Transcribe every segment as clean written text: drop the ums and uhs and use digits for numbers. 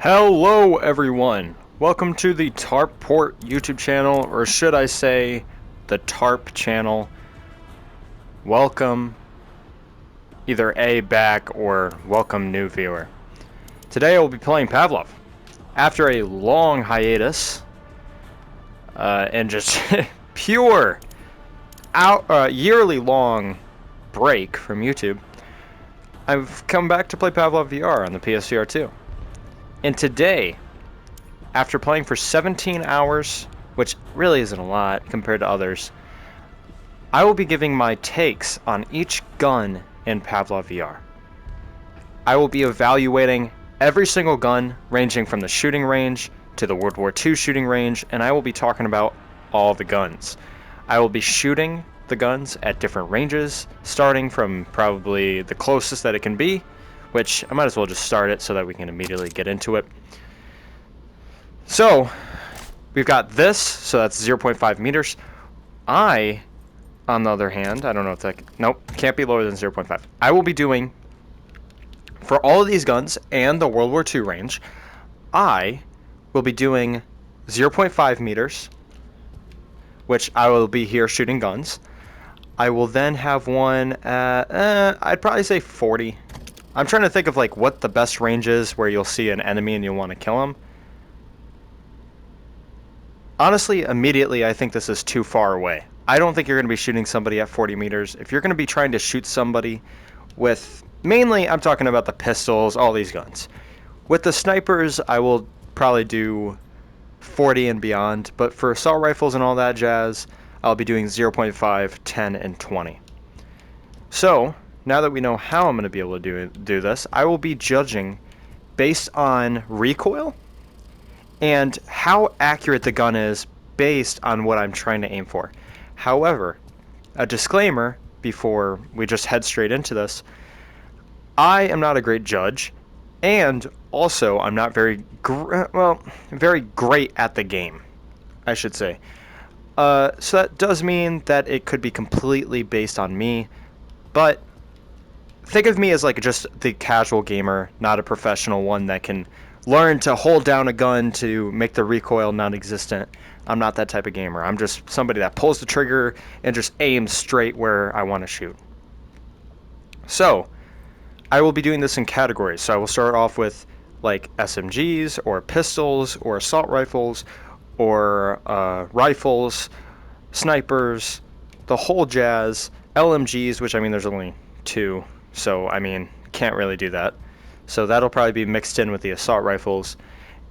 Hello everyone! Welcome to the Tarpport YouTube channel, or should I say, the Tarp channel. Welcome, either A, back, or welcome new viewer. Today I will be playing Pavlov. After a long hiatus, and just pure, yearly long break from YouTube, I've come back to play Pavlov VR on the PSVR 2. And today, after playing for 17 hours, which really isn't a lot compared to others, I will be giving my takes on each gun in Pavlov VR. I will be evaluating every single gun, ranging from the shooting range to the World War II shooting range, and I will be talking about all the guns. I will be shooting the guns at different ranges, starting from probably the closest that it can be, which I might as well just start it so that we can immediately get into it. So, we've got this, so that's 0.5 meters. On the other hand, I don't know if that... Nope, can't be lower than 0.5. I will be doing, for all of these guns and the World War II range, I will be doing 0.5 meters, which I will be here shooting guns. I will then have one at, I'd probably say 40. I'm trying to think of like what the best range is where you'll see an enemy and you'll want to kill him. Honestly, immediately I think this is too far away. I don't think you're going to be shooting somebody at 40 meters. If you're going to be trying to shoot somebody with, mainly I'm talking about the pistols, all these guns. With the snipers, I will probably do 40 and beyond, but for assault rifles and all that jazz, I'll be doing 0.5, 10, and 20. So, now that we know how I'm going to be able to do this, I will be judging based on recoil and how accurate the gun is based on what I'm trying to aim for. However, a disclaimer before we just head straight into this, I am not a great judge, and also I'm not very great at the game, I should say. So that does mean that it could be completely based on me, but think of me as like just the casual gamer, not a professional one that can learn to hold down a gun to make the recoil non-existent. I'm not that type of gamer. I'm just somebody that pulls the trigger and just aims straight where I want to shoot. So, I will be doing this in categories. So I will start off with like SMGs or pistols or assault rifles or rifles, snipers, the whole jazz, LMGs, which I mean there's only 2. So, I mean, can't really do that. So that'll probably be mixed in with the assault rifles.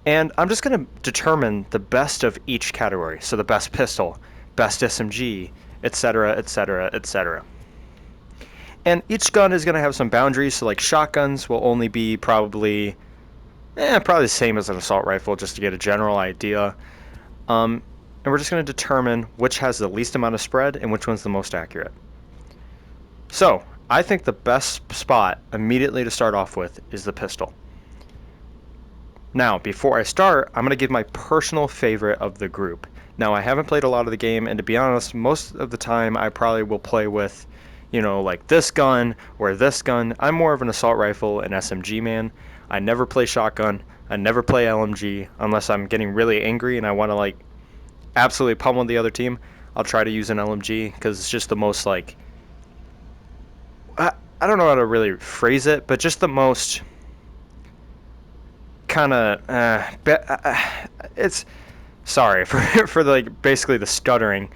And I'm just going to determine the best of each category. So the best pistol, best SMG, etc., etc., etc. And each gun is going to have some boundaries. So like shotguns will only be probably the same as an assault rifle, just to get a general idea. And we're just going to determine which has the least amount of spread and which one's the most accurate. So, I think the best spot immediately to start off with is the pistol. Now, before I start, I'm going to give my personal favorite of the group. Now, I haven't played a lot of the game, and to be honest, most of the time I probably will play with, like this gun or this gun. I'm more of an assault rifle and SMG man. I never play shotgun. I never play LMG unless I'm getting really angry and I want to like absolutely pummel the other team. I'll try to use an LMG because it's just the most like, I don't know how to really phrase it, but just the most kind of it's sorry for like basically the stuttering,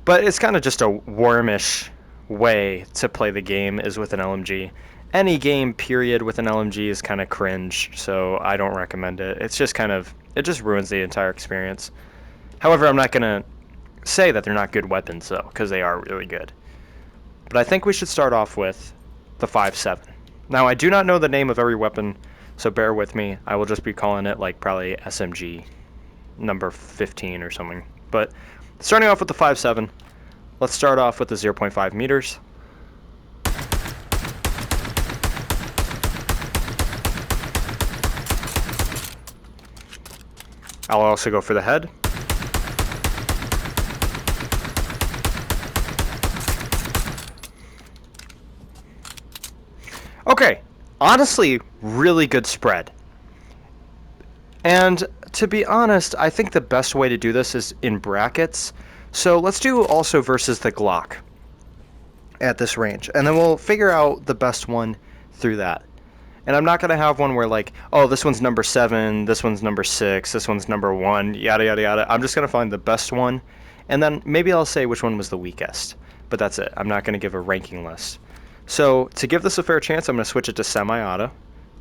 but it's kind of just a wormish way to play the game is with an LMG. Any game period with an LMG is kind of cringe, so I don't recommend it. It's just it just ruins the entire experience. However, I'm not gonna say that they're not good weapons though, because they are really good. But I think we should start off with the 5.7. Now, I do not know the name of every weapon, so bear with me. I will just be calling it like probably SMG number 15 or something. But starting off with the 5.7, let's start off with the 0.5 meters. I'll also go for the head. Okay, honestly, really good spread. And to be honest, I think the best way to do this is in brackets. So let's do also versus the Glock at this range, and then we'll figure out the best one through that. And I'm not going to have one where like, oh, this one's number 7, this one's number 6, this one's number 1, yada, yada, yada. I'm just going to find the best one, and then maybe I'll say which one was the weakest. But that's it. I'm not going to give a ranking list. So to give this a fair chance, I'm going to switch it to semi-auto,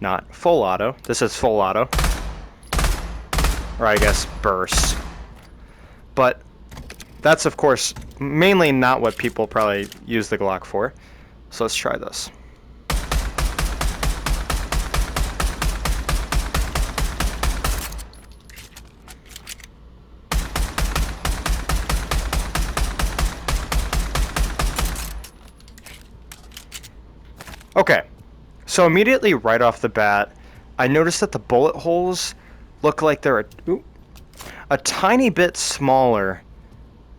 not full auto. This is full auto. Or I guess burst. But that's, of course, mainly not what people probably use the Glock for. So let's try this. Okay, so immediately right off the bat, I noticed that the bullet holes look like they're a tiny bit smaller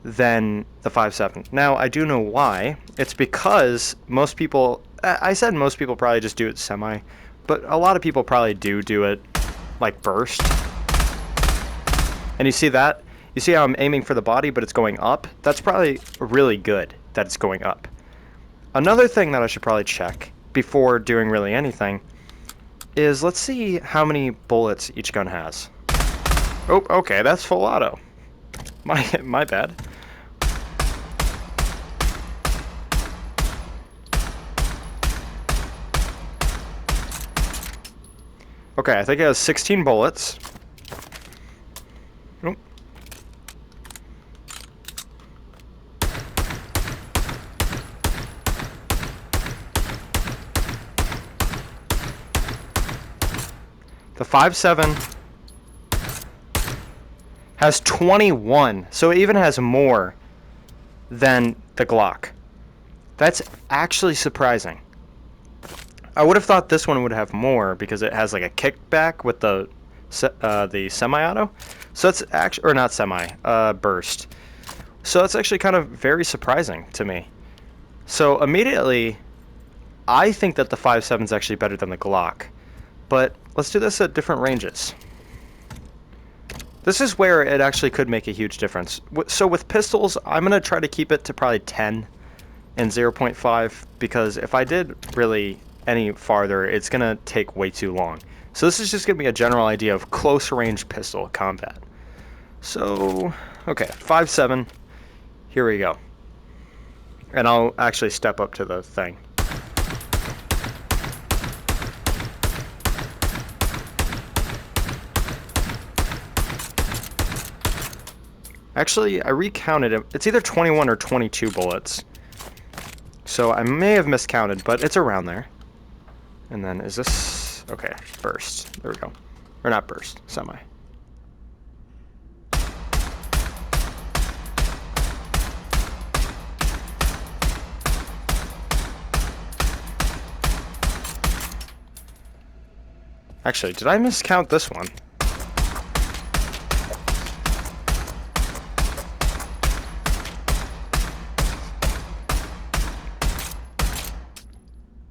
than the 5.7. Now, I do know why. It's because most people, I said most people probably just do it semi, but a lot of people probably do it like burst. And you see that? You see how I'm aiming for the body, but it's going up? That's probably really good that it's going up. Another thing that I should probably check before doing really anything is, let's see how many bullets each gun has. Oh, okay, that's full auto. My bad. Okay, I think it has 16 bullets. Oh. The 5.7 has 21, so it even has more than the Glock. That's actually surprising. I would have thought this one would have more because it has like a kickback with the semi-auto. So that's actually, or not semi, burst. So that's actually kind of very surprising to me. So immediately, I think that the 5.7 is actually better than the Glock. But let's do this at different ranges. This is where it actually could make a huge difference. So with pistols, I'm going to try to keep it to probably 10 and 0.5, because if I did really any farther, it's going to take way too long. So this is just going to be a general idea of close range pistol combat. So, okay, 5.7, here we go. And I'll actually step up to the thing. Actually, I recounted it. It's either 21 or 22 bullets. So I may have miscounted, but it's around there. And then is this... okay, burst. There we go. Or not burst, semi. Actually, did I miscount this one?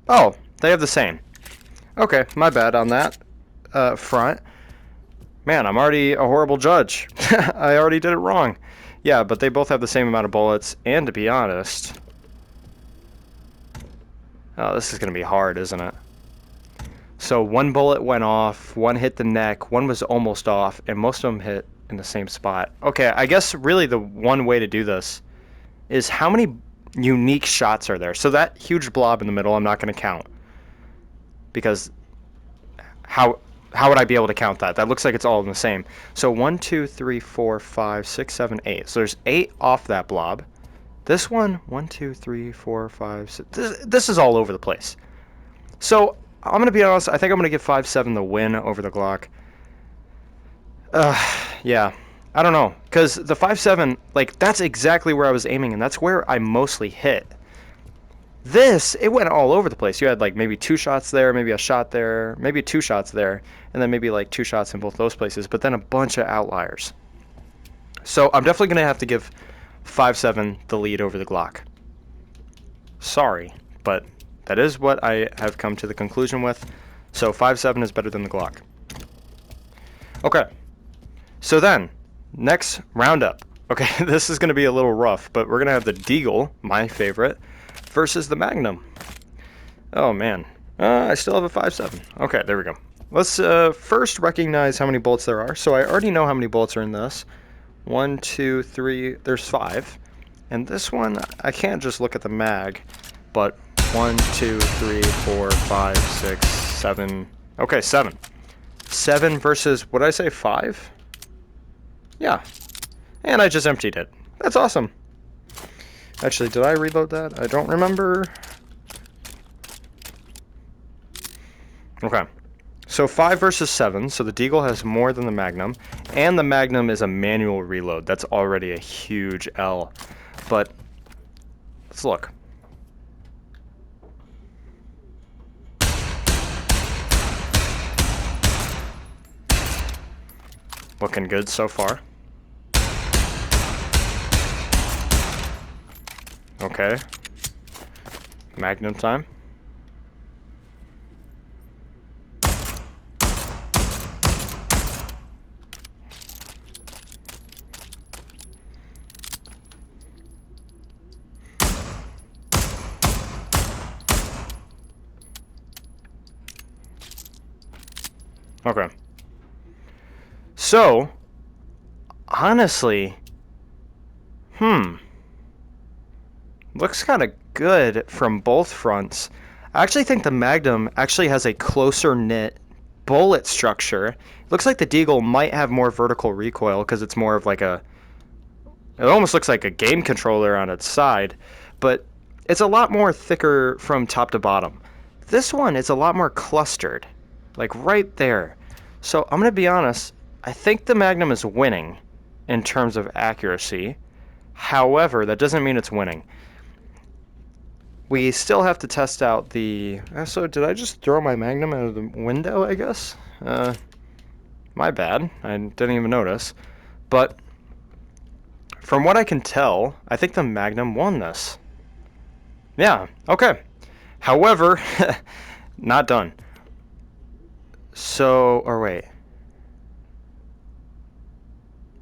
Oh, they have the same. Okay, my bad on that front. Man, I'm already a horrible judge. I already did it wrong. Yeah, but they both have the same amount of bullets, and to be honest... oh, this is going to be hard, isn't it? So one bullet went off, one hit the neck, one was almost off, and most of them hit in the same spot. Okay, I guess really the one way to do this is how many unique shots are there. So that huge blob in the middle, I'm not going to count, because how would I be able to count that? That looks like it's all in the same. So 1, 2, 3, 4, 5, 6, 7, 8. So there's 8 off that blob. This one, 1, 2, 3, 4, 5, 6. This is all over the place. So I'm going to be honest, I think I'm going to give 5.7 the win over the Glock. Yeah. I don't know, because the 5.7, like, that's exactly where I was aiming, and that's where I mostly hit. This, it went all over the place. You had, like, maybe 2 shots there, maybe a shot there, maybe 2 shots there, and then maybe, like, 2 shots in both those places, but then a bunch of outliers. So I'm definitely going to have to give 5.7 the lead over the Glock. Sorry, but that is what I have come to the conclusion with. So 5.7 is better than the Glock. Okay, so then, next roundup. Okay, this is going to be a little rough, but we're going to have the Deagle, my favorite, versus the Magnum. Oh man, I still have a 5.7. Okay, there we go. Let's first recognize how many bullets there are. So I already know how many bullets are in this. 1, 2, 3, there's 5. And this one, I can't just look at the mag, but 1, 2, 3, 4, 5, 6, 7. Okay, 7. 7 versus, what did I say, 5? Yeah. And I just emptied it. That's awesome. Actually, did I reload that? I don't remember. Okay. So 5 versus 7, so the Deagle has more than the Magnum, and the Magnum is a manual reload. That's already a huge L. But let's look. Looking good so far. Okay. Magnum time. Okay. So, honestly, looks kind of good from both fronts. I actually think the Magnum actually has a closer knit bullet structure. Looks like the Deagle might have more vertical recoil because it's more of like a... It almost looks like a game controller on its side, but it's a lot more thicker from top to bottom. This one is a lot more clustered, like right there. So I'm going to be honest, I think the Magnum is winning in terms of accuracy. However, that doesn't mean it's winning. We still have to test out the... So did I just throw my Magnum out of the window, I guess? My bad. I didn't even notice. But from what I can tell, I think the Magnum won this. Yeah, okay. However, not done. So, or wait.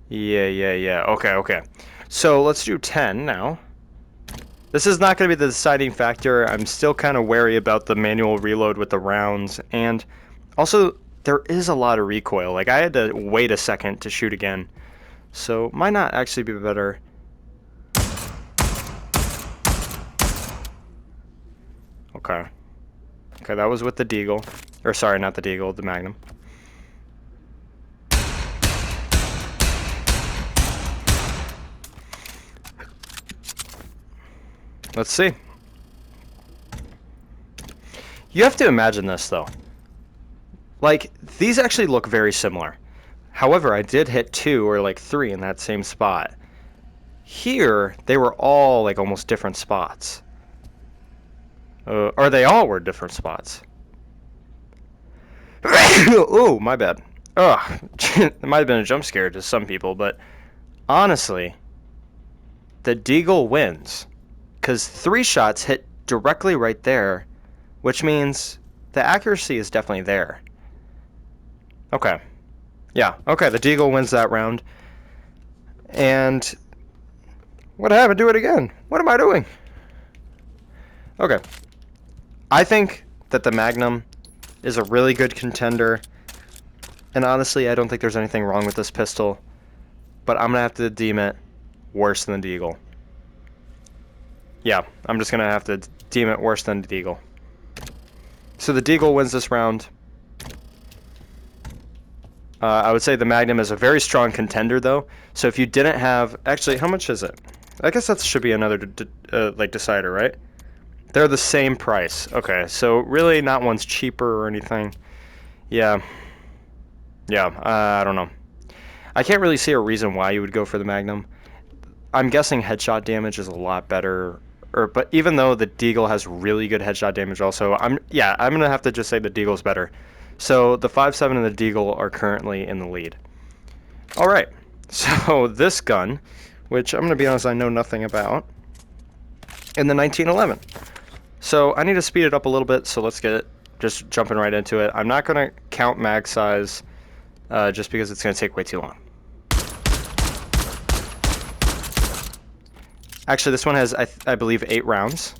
Yeah. Okay. So let's do 10 now. This is not going to be the deciding factor. I'm still kind of wary about the manual reload with the rounds. And also, there is a lot of recoil. Like, I had to wait a second to shoot again. So, might not actually be better. Okay. Okay, that was with the Deagle. Or, sorry, not the Deagle, the Magnum. Let's see. You have to imagine this, though. Like, these actually look very similar. However, I did hit 2 or like 3 in that same spot. Here, they were all like almost different spots. Or they all were different spots. Oh, my bad. Ugh. It might have been a jump scare to some people, but honestly, the Deagle wins. Because 3 shots hit directly right there, which means the accuracy is definitely there. Okay. Yeah, okay, the Deagle wins that round. And what happened? Do it again. What am I doing? Okay. I think that the Magnum is a really good contender. And honestly, I don't think there's anything wrong with this pistol. But I'm going to have to deem it worse than the Deagle. Yeah, I'm just going to have to deem it worse than the Deagle. So the Deagle wins this round. I would say the Magnum is a very strong contender, though. So if you didn't have... Actually, how much is it? I guess that should be another decider, right? They're the same price. Okay, so really not one's cheaper or anything. Yeah. I don't know. I can't really see a reason why you would go for the Magnum. I'm guessing headshot damage is a lot better. But even though the Deagle has really good headshot damage also, I'm going to have to just say the Deagle's better. So the 5.7 and the Deagle are currently in the lead. All right, so this gun, which I'm going to be honest, I know nothing about, in the 1911. So I need to speed it up a little bit, so let's get just jumping right into it. I'm not going to count mag size. just because it's going to take way too long. Actually, this one has, I believe, 8 rounds.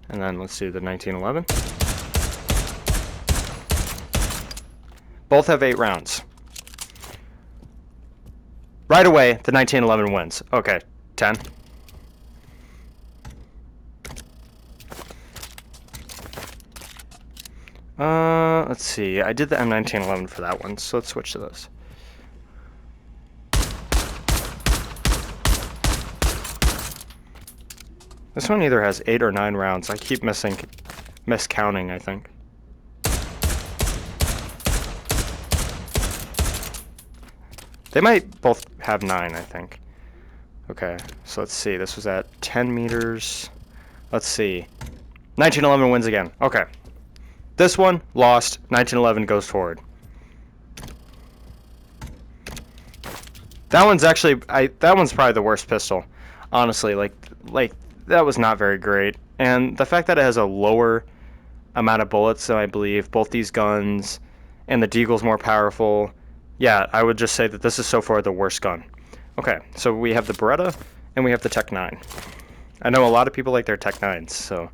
And then let's do the 1911. Both have 8 rounds. Right away, the 1911 wins. Okay, 10. Let's see. I did the M1911 for that one, so let's switch to this. This one either has 8 or 9 rounds. I keep miscounting, I think. They might both have 9, I think. Okay, so let's see. This was at 10 meters. Let's see. 1911 wins again. Okay. This one, lost. 1911 goes forward. That one's actually, that one's probably the worst pistol. Honestly, like that was not very great. And the fact that it has a lower amount of bullets than I believe, both these guns, and the Deagle's more powerful. Yeah, I would just say that this is so far the worst gun. Okay, so we have the Beretta, and we have the Tech 9. I know a lot of people like their Tech 9s, so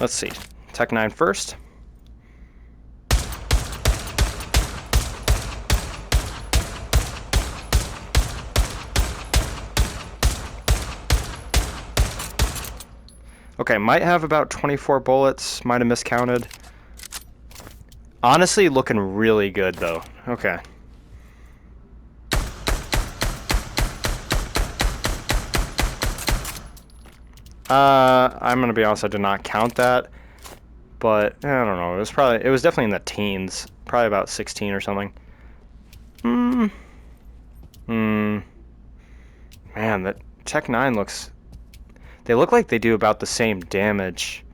let's see. Tech 9 first. Okay, might have about 24 bullets, might have miscounted. Honestly, looking really good, though. Okay. I'm gonna be honest, I did not count that. But, I don't know, it was definitely in the teens. Probably about 16 or something. Man, that Tech 9 looks... They look like they do about the same damage.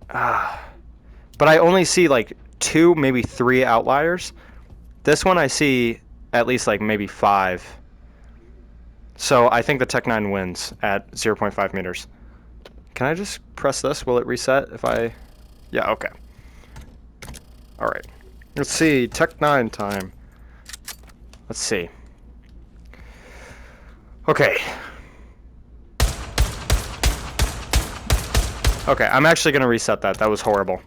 But I only see like 2, maybe 3 outliers. This one I see at least like maybe 5. So I think the Tech 9 wins at 0.5 meters. Can I just press this? Will it reset if I... Yeah, okay. Alright. Let's see. Tech 9 time. Let's see. Okay. Okay, I'm actually going to reset that. That was horrible.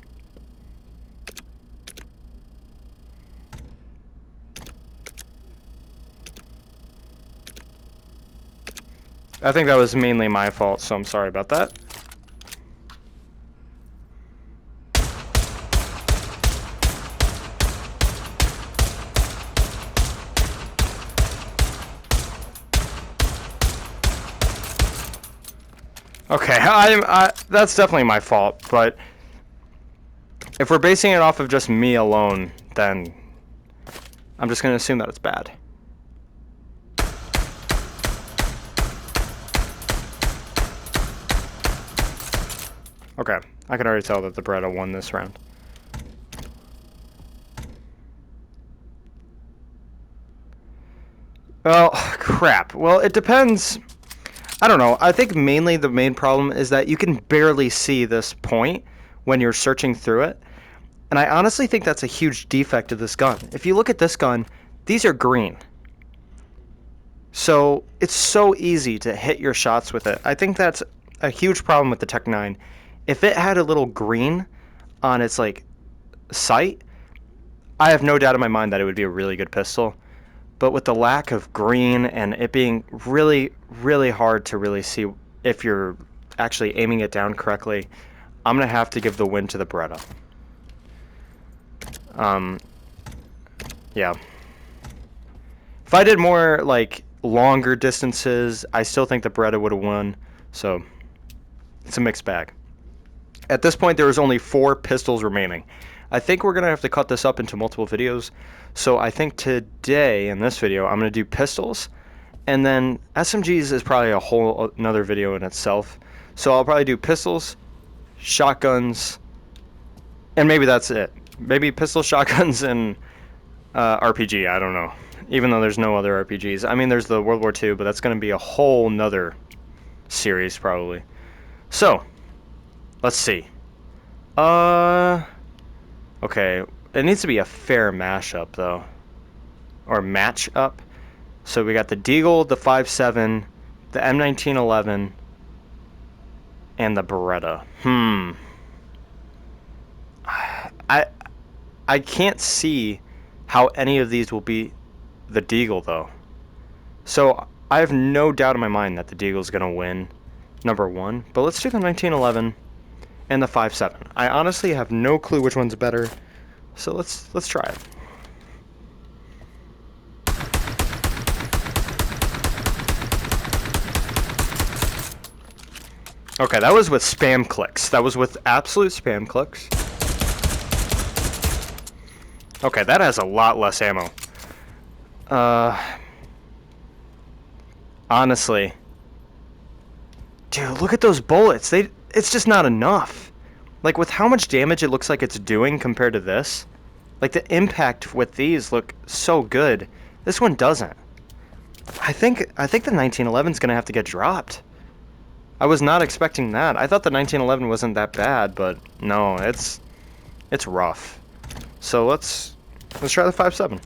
I think that was mainly my fault, so I'm sorry about that. Okay, that's definitely my fault, but if we're basing it off of just me alone, then I'm just going to assume that it's bad. Okay, I can already tell that the Beretta won this round. Well, crap. Well, it depends. I don't know. I think mainly the main problem is that you can barely see this point when you're searching through it. And I honestly think that's a huge defect of this gun. If you look at this gun, these are green. So it's so easy to hit your shots with it. I think that's a huge problem with the Tech 9. If it had a little green on its like sight, I have no doubt in my mind that it would be a really good pistol. But with the lack of green and it being really, really hard to really see if you're actually aiming it down correctly, I'm going to have to give the win to the Beretta. Yeah. If I did more, like, longer distances, I still think the Beretta would have won. So, it's a mixed bag. At this point, there was only 4 pistols remaining. I think we're going to have to cut this up into multiple videos. So I think today, in this video, I'm going to do pistols. And then SMGs is probably a whole another video in itself. So I'll probably do pistols, shotguns, and maybe that's it. Maybe pistols, shotguns, and RPG, I don't know. Even though there's no other RPGs. I mean, there's the World War II, but that's going to be a whole nother series, probably. So, let's see. Okay, it needs to be a fair mashup, though. or match up. So we got the Deagle, the 5.7, the M1911, and the Beretta. I can't see how any of these will be the Deagle, though. So I have no doubt in my mind that the Deagle's going to win number one. But let's do the 1911 and the 5.7. I honestly have no clue which one's better. So let's try it. Okay, that was with spam clicks. That was with absolute spam clicks. Okay, that has a lot less ammo. Honestly. Dude, look at those bullets. It's just not enough. Like, with how much damage it looks like it's doing compared to this, like, the impact with these look so good. This one doesn't. I think the 1911 is going to have to get dropped. I was not expecting that. I thought the 1911 wasn't that bad, but no, it's rough. So let's try the 5.7.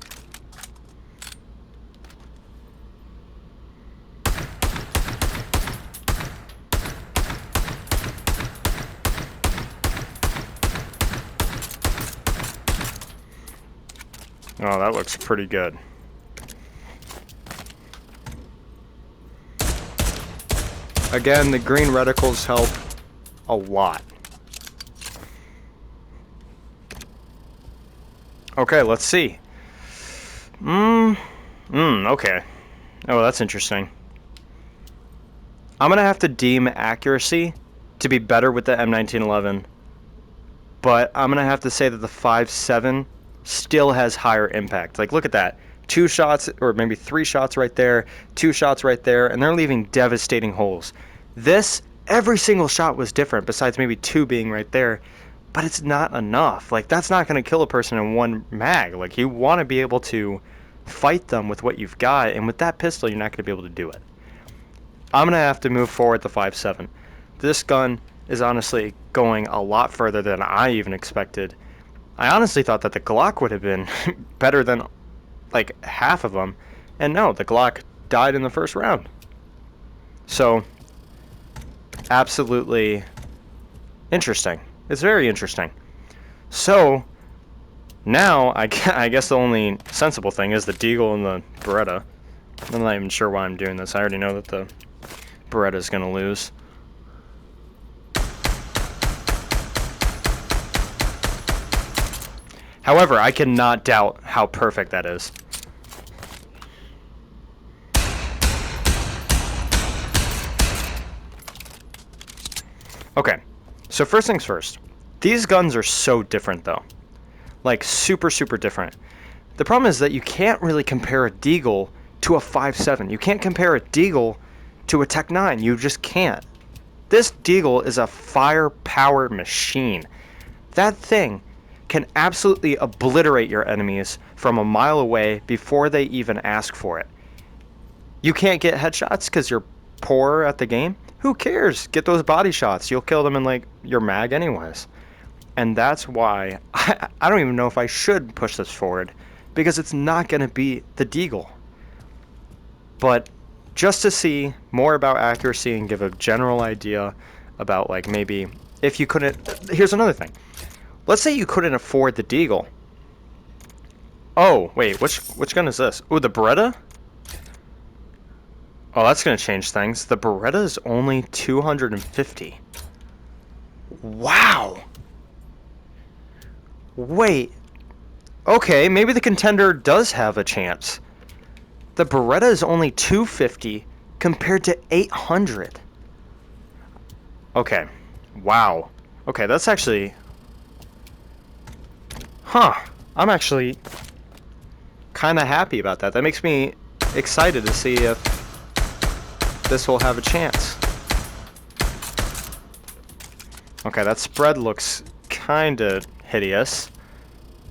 Oh, that looks pretty good. Again, the green reticles help a lot. Okay, let's see. Okay. Oh, that's interesting. I'm going to have to deem accuracy to be better with the M1911, but I'm going to have to say that the 5.7 still has higher impact. Like, look at that. 2 shots, or maybe 3 shots right there, 2 shots right there, and they're leaving devastating holes. This, every single shot was different, besides maybe 2 being right there, but it's not enough. Like, that's not going to kill a person in 1 mag. Like, you want to be able to fight them with what you've got, and with that pistol, you're not going to be able to do it. I'm going to have to move forward the 5.7. This gun is honestly going a lot further than I even expected. I honestly thought that the Glock would have been better than like half of them, and no, the Glock died in the first round. So absolutely interesting. It's very interesting. So now I guess the only sensible thing is the Deagle and the Beretta. I'm not even sure why I'm doing this. I already know that the Beretta is going to lose. However, I cannot doubt how perfect that is. Okay, so first things first. These guns are so different, though. Like, super, super different. The problem is that you can't really compare a Deagle to a 5.7. You can't compare a Deagle to a Tech 9. You just can't. This Deagle is a fire-powered machine. That thing can absolutely obliterate your enemies from a mile away before they even ask for it. You can't get headshots because you're poor at the game? Who cares? Get those body shots. You'll kill them in, like, your mag anyways. And that's why I don't even know if I should push this forward, because it's not going to be the Deagle. But just to see more about accuracy and give a general idea about, like, maybe if you couldn't... Here's another thing. Let's say you couldn't afford the Deagle. Oh, wait, which gun is this? Oh, the Beretta? Oh, that's going to change things. The Beretta is only 250. Wow! Wait. Okay, maybe the Contender does have a chance. The Beretta is only 250 compared to 800. Okay. Wow. Okay, that's actually... Huh. I'm actually kind of happy about that. That makes me excited to see if this will have a chance. Okay, that spread looks kind of hideous,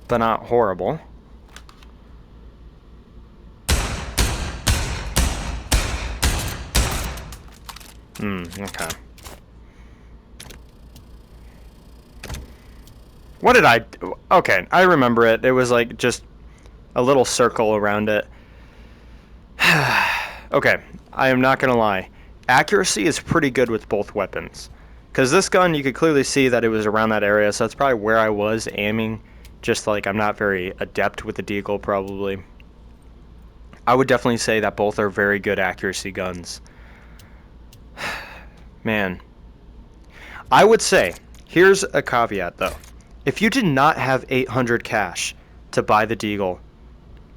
but not horrible. Okay. What did I do? Okay, I remember it. It was like just a little circle around it. Okay, I am not going to lie. Accuracy is pretty good with both weapons. Because this gun, you could clearly see that it was around that area, so that's probably where I was aiming. Just like I'm not very adept with the deagle, probably. I would definitely say that both are very good accuracy guns. Man. I would say, here's a caveat though. If you did not have 800 cash to buy the deagle,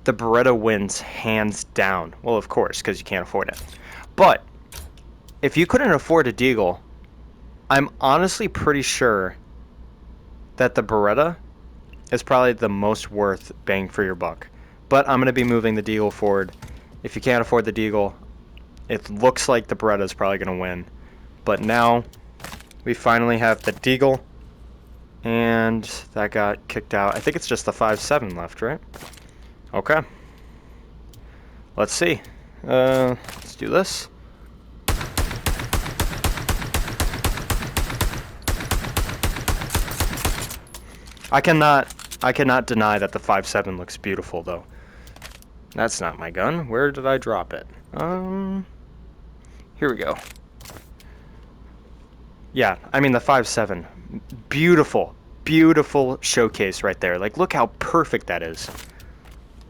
the Beretta wins hands down. Well, of course, because you can't afford it. But if you couldn't afford a deagle, I'm honestly pretty sure that the Beretta is probably the most worth bang for your buck. But I'm going to be moving the deagle forward. If you can't afford the deagle, it looks like the Beretta is probably going to win. But now we finally have the deagle, and that got kicked out. I think it's just the 5.7 left, right? Okay. Let's see. Let's do this. I cannot deny that the 5.7 looks beautiful though. That's not my gun. Where did I drop it? Here we go. Yeah, I mean the 5.7. Beautiful, beautiful showcase right there. Like, look how perfect that is.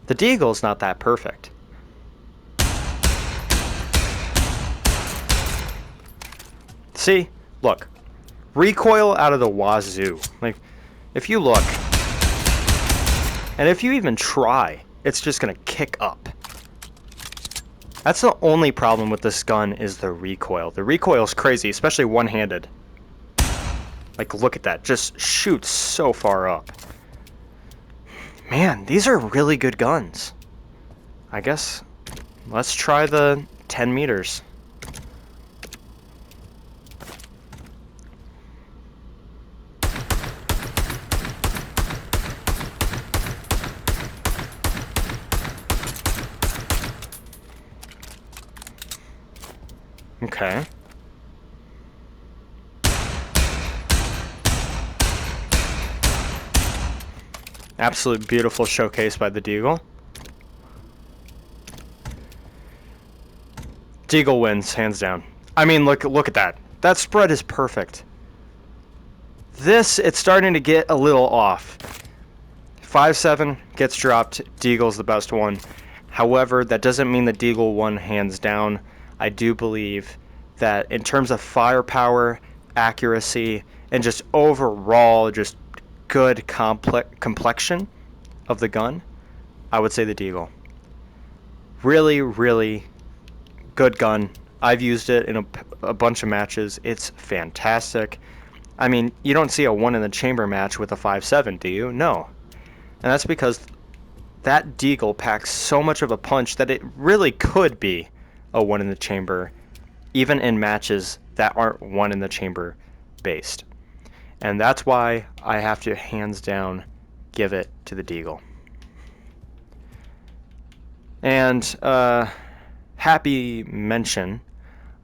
The deagle's not that perfect. See? Look. Recoil out of the wazoo. Like, if you look, and if you even try, it's just gonna kick up. That's the only problem with this gun, is the recoil. The recoil's crazy, especially one-handed. Like, look at that. Just shoots so far up. Man, these are really good guns. I guess let's try the 10 meters. Okay. Absolute beautiful showcase by the deagle. Deagle wins, hands down. I mean, look at that. That spread is perfect. This, it's starting to get a little off. 5.7 gets dropped. Deagle's the best one. However, that doesn't mean the deagle won hands down. I do believe that in terms of firepower, accuracy, and just overall just good complexion of the gun, I would say the deagle. Really, really good gun. I've used it in a bunch of matches. It's fantastic. I mean, you don't see a one in the chamber match with a 5.7, do you? No. And that's because that deagle packs so much of a punch that it really could be a one in the chamber, even in matches that aren't one in the chamber based. And that's why I have to hands down give it to the deagle. And happy mention,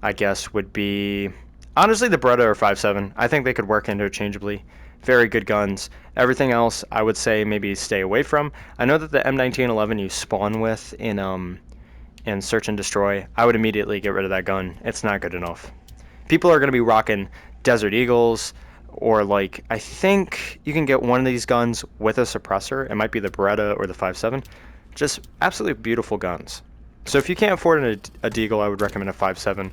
I guess, would be honestly the Beretta or 5.7. I think they could work interchangeably. Very good guns. Everything else, I would say maybe stay away from. I know that the M1911 you spawn with in Search and Destroy, I would immediately get rid of that gun. It's not good enough. People are going to be rocking Desert Eagles, or like, I think you can get one of these guns with a suppressor. It might be the Beretta or the 5.7. Just absolutely beautiful guns. So if you can't afford a deagle, I would recommend a 5.7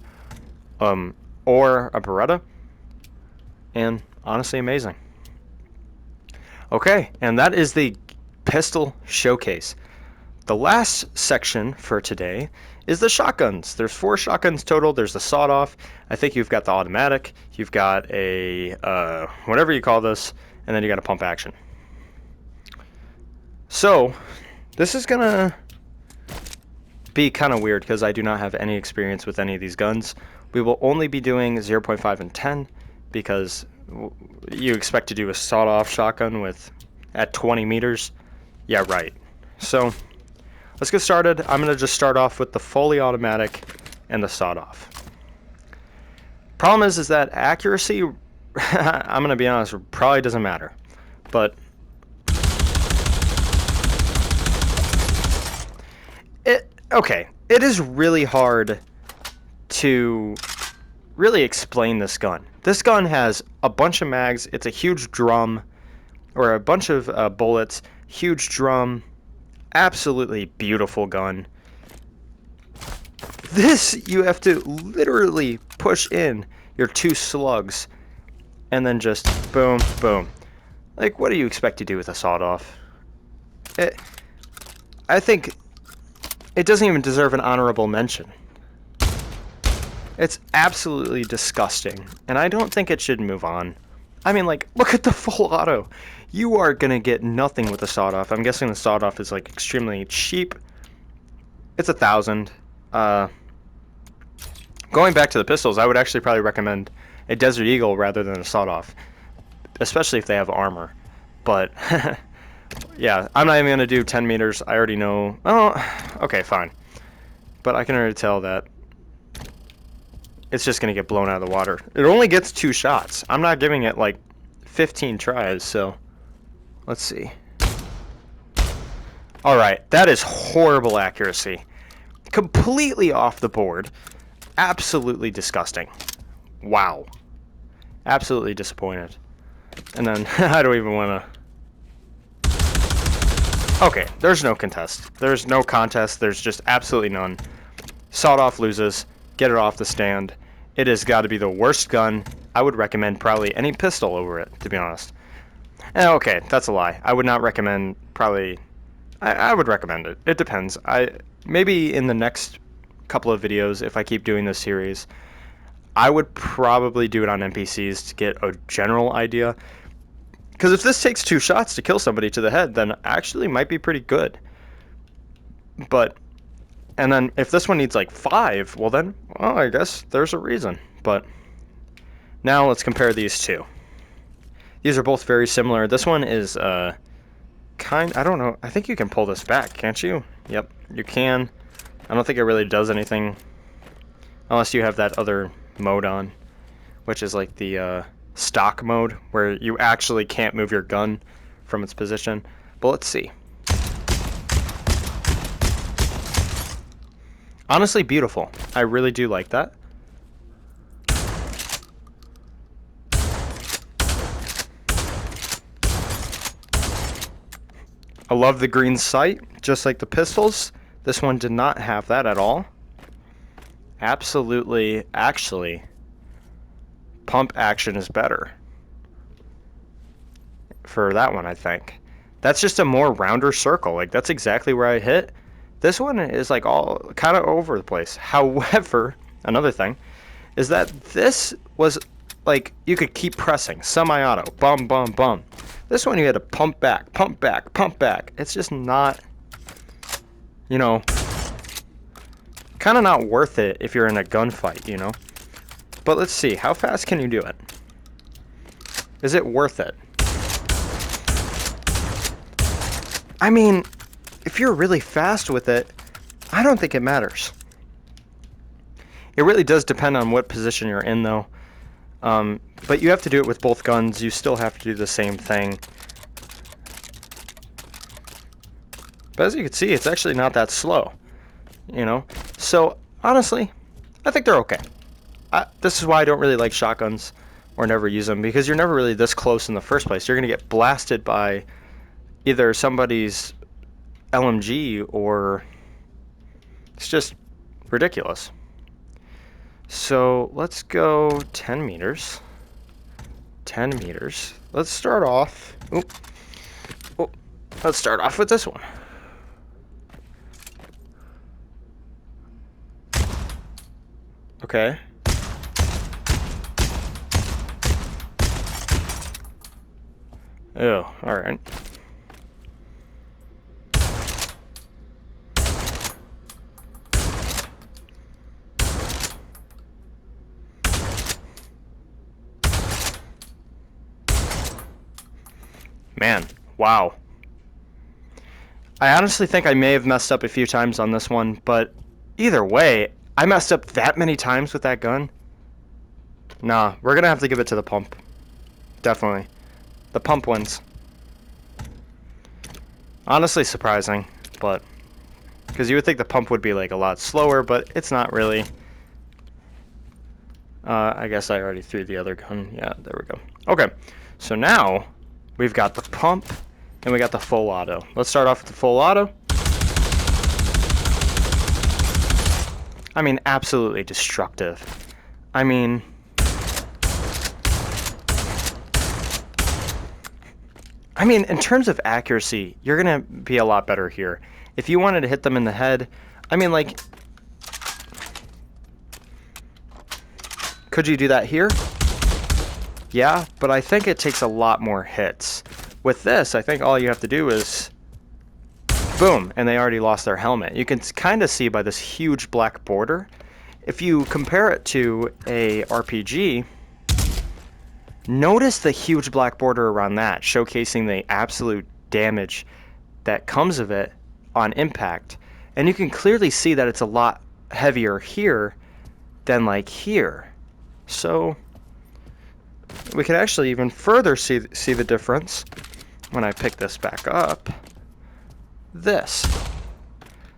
or a Beretta. And honestly, amazing. Okay, and that is the pistol showcase. The last section for today is the shotguns. There's 4 shotguns total. There's the sawed-off. I think you've got the automatic. You've got a, whatever you call this, and then you got a pump action. So, this is going to be kind of weird because I do not have any experience with any of these guns. We will only be doing 0.5 and 10 because you expect to do a sawed-off shotgun at 20 meters. Yeah, right. So, let's get started. I'm going to just start off with the fully automatic and the sawed-off. Problem is that accuracy, I'm going to be honest, probably doesn't matter. But Okay, it is really hard to really explain this gun. This gun has a bunch of mags. It's a huge drum, or a bunch of bullets, huge drum, absolutely beautiful gun. This, you have to literally push in your 2 slugs and then just boom, boom. Like, what do you expect to do with a sawed-off? I think it doesn't even deserve an honorable mention. It's absolutely disgusting, and I don't think it should move on. I mean, like, look at the full auto. You are gonna get nothing with the sawed-off. I'm guessing the sawed-off is, like, extremely cheap. It's 1,000. Going back to the pistols, I would actually probably recommend a Desert Eagle rather than a sawed-off, especially if they have armor. But, yeah, I'm not even gonna do 10 meters. I already know. Oh, okay, fine. But I can already tell that it's just going to get blown out of the water. It only gets 2 shots. I'm not giving it like 15 tries, so let's see. Alright, that is horrible accuracy. Completely off the board. Absolutely disgusting. Wow. Absolutely disappointed. And then, I don't even want to... Okay, there's no contest. There's no contest. There's just absolutely none. Sawed off loses. Get it off the stand. It has got to be the worst gun. I would recommend probably any pistol over it, to be honest. Okay, that's a lie. I would not recommend probably... I would recommend it. It depends. Maybe in the next couple of videos, if I keep doing this series, I would probably do it on NPCs to get a general idea. Because if this takes 2 shots to kill somebody to the head, then actually might be pretty good. But... And then if this one needs like 5, well then, well, I guess there's a reason. But now let's compare these two. These are both very similar. This one is I don't know. I think you can pull this back, can't you? Yep, you can. I don't think it really does anything unless you have that other mode on, which is like the stock mode where you actually can't move your gun from its position. But let's see. Honestly, beautiful. I really do like that. I love the green sight, just like the pistols. This one did not have that at all. Absolutely, actually, pump action is better for that one, I think. That's just a more rounder circle. Like, that's exactly where I hit. This one is like all kind of over the place. However, another thing is that this was like you could keep pressing semi-auto, bum, bum, bum. This one you had to pump back, pump back, pump back. It's just not, you know, kind of not worth it if you're in a gunfight, you know. But let's see, how fast can you do it? Is it worth it? I mean, if you're really fast with it, I don't think it matters. It really does depend on what position you're in, though. But you have to do it with both guns. You still have to do the same thing. But as you can see, it's actually not that slow, you know? So, honestly, I think they're okay. This is why I don't really like shotguns or never use them, because you're never really this close in the first place. You're going to get blasted by either somebody's LMG or it's just ridiculous. So let's go 10 meters. 10 meters. Let's start off. Let's start off with this one. Okay. Oh, all right. Man, wow. I honestly think I may have messed up a few times on this one, but either way, I messed up that many times with that gun. Nah, we're gonna have to give it to the pump. Definitely. The pump wins. Honestly surprising, but Because you would think the pump would be like a lot slower, but it's not really. I guess I already threw the other gun. Yeah, there we go. Okay, so now we've got the pump and we got the full auto. Let's start off with the full auto. I mean, absolutely destructive. I mean, in terms of accuracy, you're going to be a lot better here. If you wanted to hit them in the head, I mean, like, could you do that here? Yeah, but I think it takes a lot more hits. With this, I think all you have to do is boom, and they already lost their helmet. You can kind of see by this huge black border. If you compare it to a RPG, notice the huge black border around that, showcasing the absolute damage that comes of it on impact. And you can clearly see that it's a lot heavier here than like here. So we can actually even further see the difference when I pick this back up. This.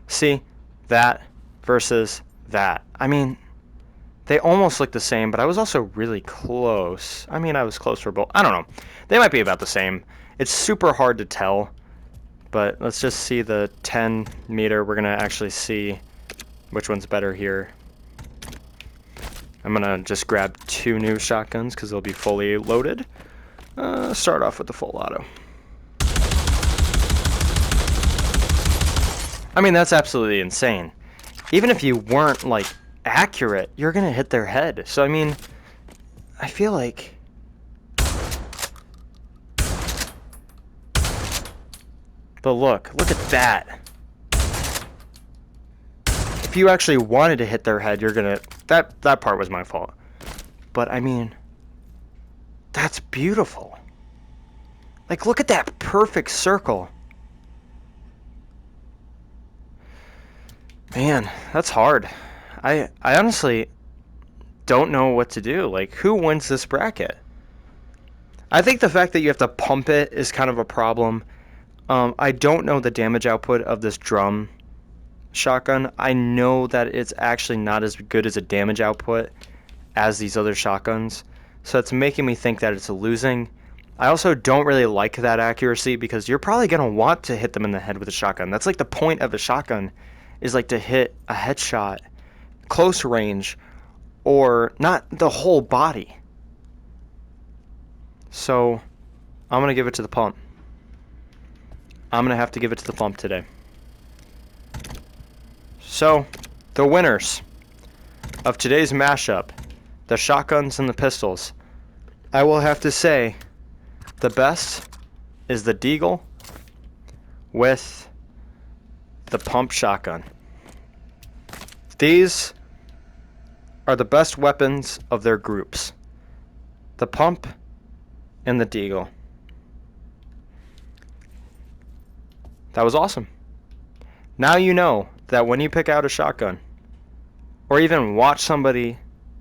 See? That versus that. I mean, they almost look the same, but I was also really close. I mean, I was close for both. I don't know. They might be about the same. It's super hard to tell, but let's just see the 10 meter. We're going to actually see which one's better here. I'm going to just grab 2 new shotguns because they'll be fully loaded. Start off with the full auto. I mean, that's absolutely insane. Even if you weren't, like, accurate, you're going to hit their head. So, I mean, I feel like but look at that. If you actually wanted to hit their head, you're going to... That part was my fault. But, I mean, that's beautiful. Like, look at that perfect circle. Man, that's hard. I honestly don't know what to do. Like, who wins this bracket? I think the fact that you have to pump it is kind of a problem. I don't know the damage output of this drum shotgun. I know that it's actually not as good as a damage output as these other shotguns. So it's making me think that it's losing. I also don't really like that accuracy because you're probably going to want to hit them in the head with a shotgun. That's like the point of a shotgun, is like to hit a headshot, close range, or not the whole body. So I'm going to give it to the pump. I'm going to have to give it to the pump today. So the winners of today's mashup, the shotguns and the pistols, I will have to say the best is the Deagle with the pump shotgun. These are the best weapons of their groups. The pump and the Deagle. That was awesome. Now you know that when you pick out a shotgun, or even watch somebody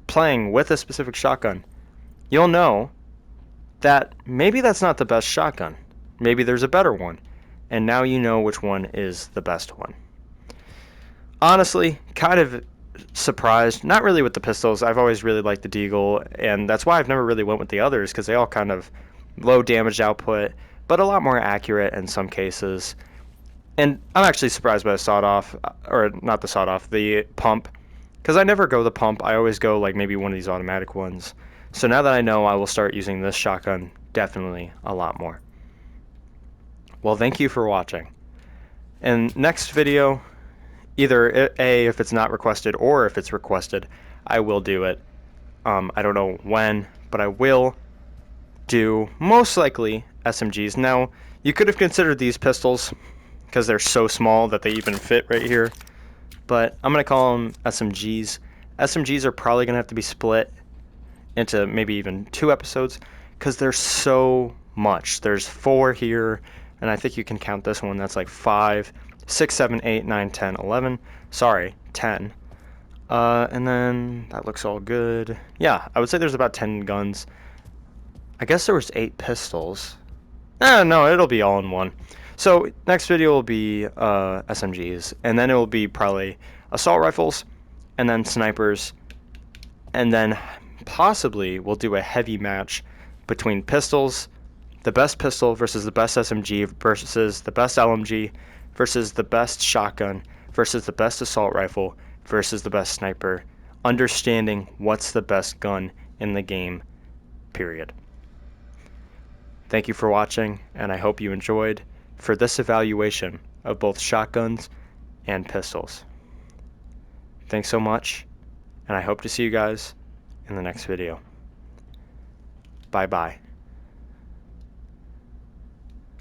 playing with a specific shotgun, you'll know that maybe that's not the best shotgun. Maybe there's a better one. And now you know which one is the best one. Honestly, kind of surprised. Not really with the pistols. I've always really liked the Deagle, and that's why I've never really went with the others, because they all kind of low damage output, but a lot more accurate in some cases. And I'm actually surprised by the sawed-off, or not the sawed-off, the pump, because I never go the pump. I always go like maybe one of these automatic ones. So now that I know, I will start using this shotgun definitely a lot more. Well, thank you for watching. And next video, either A, if it's not requested, or if it's requested, I will do it. I don't know when, but I will do most likely SMGs. Now, you could have considered these pistols because they're so small that they even fit right here. But I'm going to call them SMGs. SMGs are probably going to have to be split into maybe even 2 episodes because there's so much. There's 4 here, and I think you can count this one. That's like 5, 6, 7, 8, 9, 10, 11. Sorry, 10. And then that looks all good. Yeah, I would say there's about 10 guns. I guess there was 8 pistols. No, it'll be all in one. So next video will be SMGs, and then it will be probably assault rifles, and then snipers, and then possibly we'll do a heavy match between pistols, the best pistol versus the best SMG versus the best LMG versus the best shotgun versus the best assault rifle versus the best sniper, understanding what's the best gun in the game, period. Thank you for watching, and I hope you enjoyed for this evaluation of both shotguns and pistols. Thanks so much, and I hope to see you guys in the next video. Bye-bye.